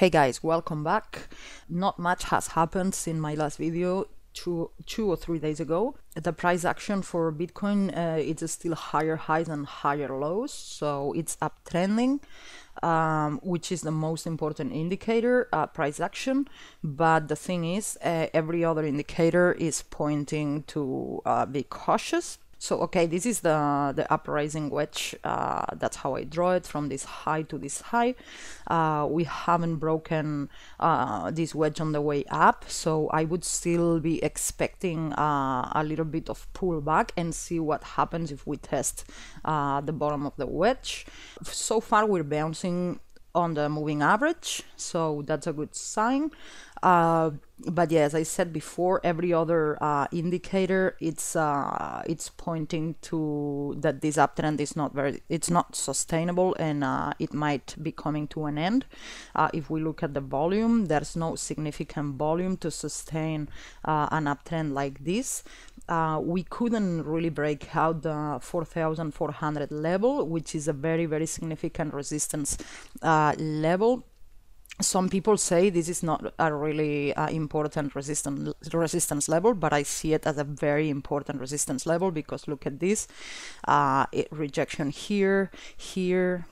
Hey guys, welcome back. Not much has happened since my last video two or 3 days ago. The price action for Bitcoin it's still higher highs and higher lows, so it's uptrending, which is the most important indicator, price action. But the thing is, every other indicator is pointing to be cautious. So, okay, this is the uprising wedge. That's how I draw it, from this high to this high. We haven't broken this wedge on the way up, so I would still be expecting a little bit of pullback and see what happens if we test the bottom of the wedge. So far, we're bouncing on the moving average, so that's a good sign. But yeah, as I said before, every other indicator it's pointing to that this uptrend is it's not sustainable, and it might be coming to an end. If we look at the volume, there's no significant volume to sustain an uptrend like this. We couldn't really break out the 4,400 level, which is a very significant resistance level. Some people say this is not a really important resistance level, but I see it as a very important resistance level, because look at this, rejection here, here,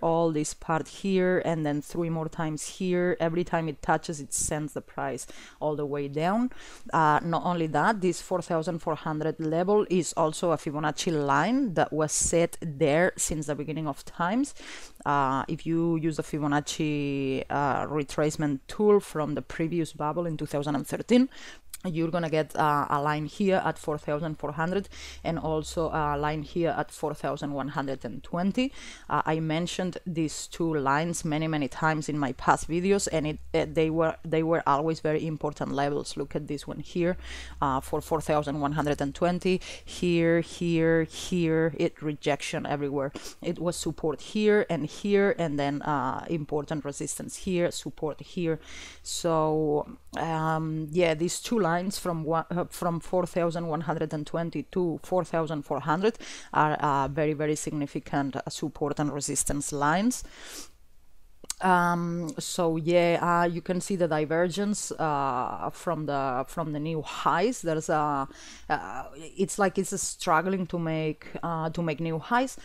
all this part here, and then 3 more times here. Every time it touches, it sends the price all the way down. Not only that, this 4,400 level is also a Fibonacci line that was set there since the beginning of times. If you use the Fibonacci retracement tool from the previous bubble in 2013, you're gonna get a line here at 4,400 and also a line here at 4,120. I mentioned these two lines many times in my past videos, and they were always very important levels. Look at this one here, for 4,120. Here, it rejection everywhere. It was support here, and then important resistance here, support here. So yeah, these two lines from 4,120 to 4,400 are very significant support and resistance lines. So yeah, you can see the divergence from the new highs. There's it's like it's struggling to make new highs.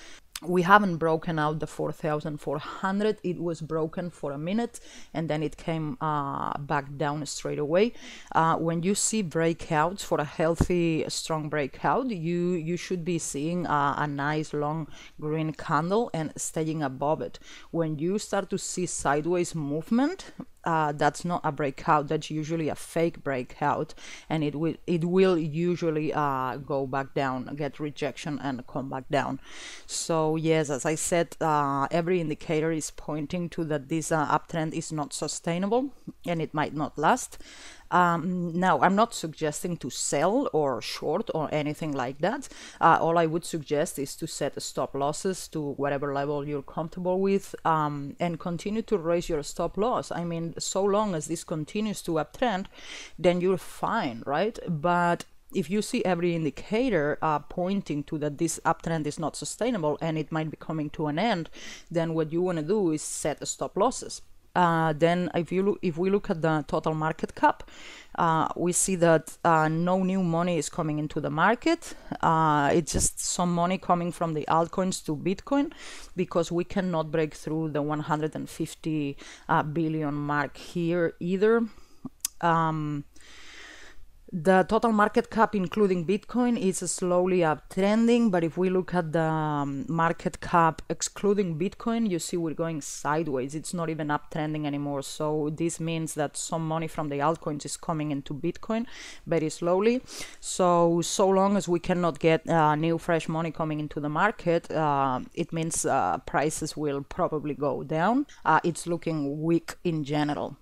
We haven't broken out the 4,400. It was broken for a minute, and then it came back down straight away. When you see breakouts, for a healthy, strong breakout, you should be seeing a nice long green candle and staying above it. When you start to see sideways movement, that's not a breakout. That's usually a fake breakout, and it will usually go back down, get rejection, and come back down. So yes, as I said, every indicator is pointing to that this uptrend is not sustainable, and it might not last. Now, I'm not suggesting to sell or short or anything like that. All I would suggest is to set stop losses to whatever level you're comfortable with, and continue to raise your stop loss. I mean, so long as this continues to uptrend, then you're fine, right? But if you see every indicator pointing to that this uptrend is not sustainable and it might be coming to an end, then what you want to do is set stop losses. Then if we look at the total market cap, we see that no new money is coming into the market. It's just some money coming from the altcoins to Bitcoin, because we cannot break through the 150 billion mark here either. The total market cap, including Bitcoin, is slowly uptrending, but if we look at the market cap excluding Bitcoin, you see we're going sideways. It's not even uptrending anymore. So this means that some money from the altcoins is coming into Bitcoin very slowly. So long as we cannot get new fresh money coming into the market, it means prices will probably go down. It's looking weak in general.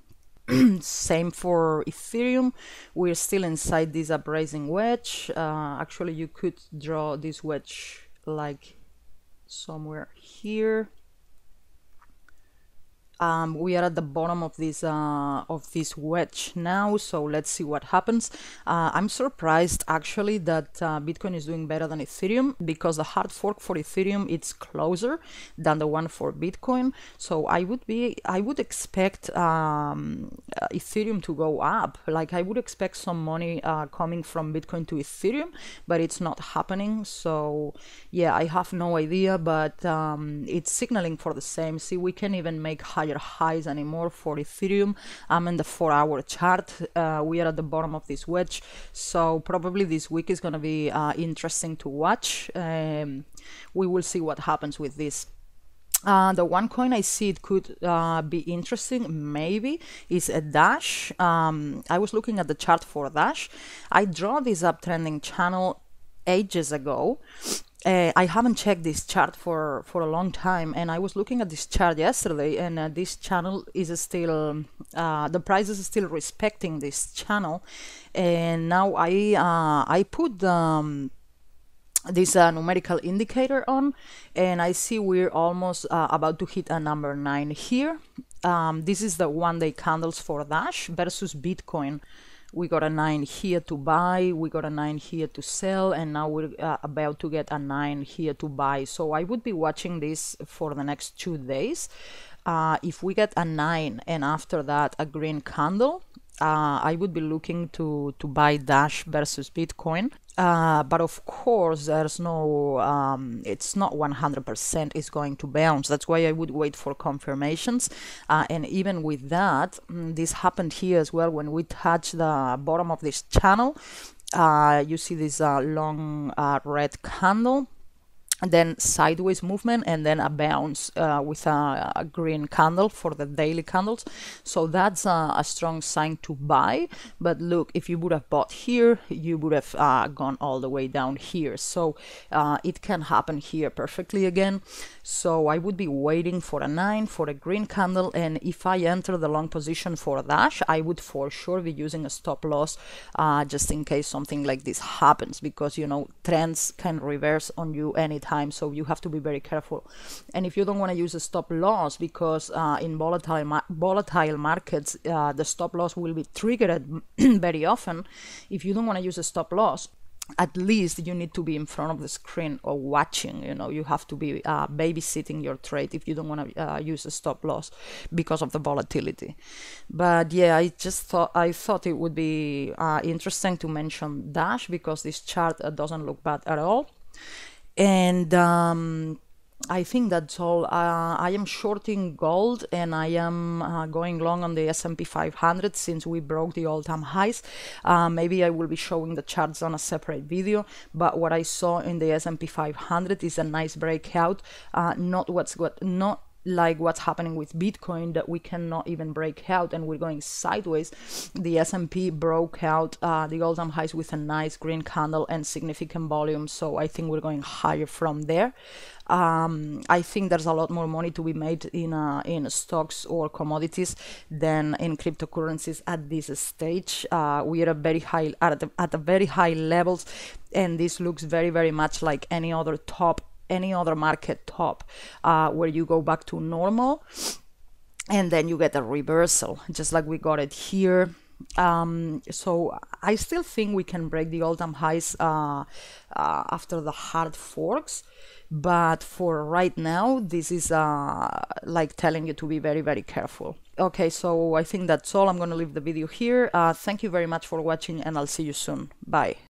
Same for Ethereum. We're still inside this uprising wedge. Actually, you could draw this wedge like somewhere here. We are at the bottom of this wedge now, so let's see what happens. I'm surprised actually that Bitcoin is doing better than Ethereum, because the hard fork for Ethereum it's closer than the one for Bitcoin. So I would expect Ethereum to go up. Like I would expect some money coming from Bitcoin to Ethereum, but it's not happening. So yeah, I have no idea, but it's signaling for the same. See, we can't even make higher highs anymore for Ethereum. I'm in the 4-hour chart. We are at the bottom of this wedge, so probably this week is going to be interesting to watch. We will see what happens with this. The one coin I see it could be interesting maybe is a Dash. I was looking at the chart for Dash. I draw this uptrending channel ages ago. I haven't checked this chart for a long time, and I was looking at this chart yesterday, and this channel is still the price is still respecting this channel. And now I put this numerical indicator on, and I see we're almost about to hit a number 9 here. This is the one-day candles for Dash versus Bitcoin. We got a 9 here to buy, we got a 9 here to sell, and now we're about to get a 9 here to buy. So I would be watching this for the next 2 days. If we get a 9 and after that a green candle, I would be looking to buy Dash versus Bitcoin. But of course, there's no, it's not 100% is going to bounce. That's why I would wait for confirmations. And even with that, this happened here as well. When we touch the bottom of this channel, you see this long red candle, and then sideways movement, and then a bounce with a green candle for the daily candles. So that's a strong sign to buy. But look, if you would have bought here, you would have gone all the way down here. So it can happen here perfectly again. So I would be waiting for a 9, for a green candle, and if I enter the long position for Dash, I would for sure be using a stop loss just in case something like this happens, because you know trends can reverse on you anytime. So you have to be very careful. And if you don't want to use a stop loss, because in volatile markets the stop loss will be triggered very often, if you don't want to use a stop loss, at least you need to be in front of the screen or watching. You know, you have to be babysitting your trade if you don't want to use a stop loss because of the volatility. But yeah, I thought it would be interesting to mention Dash, because this chart doesn't look bad at all. And I think that's all. I am shorting gold, and I am going long on the S&P 500 since we broke the all-time highs. Maybe I will be showing the charts on a separate video, but what I saw in the S&P 500 is a nice breakout, not like what's happening with Bitcoin, that we cannot even break out and we're going sideways. The S&P broke out the all-time highs with a nice green candle and significant volume, so I think we're going higher from there. I think there's a lot more money to be made in stocks or commodities than in cryptocurrencies at this stage. We are at very high levels, and this looks very, very much like any other market top, where you go back to normal and then you get a reversal, just like we got it here. So I still think we can break the all-time highs after the hard forks, but for right now, this is like telling you to be very, very careful. Okay, so I think that's all. I'm going to leave the video here. Thank you very much for watching, and I'll see you soon. Bye.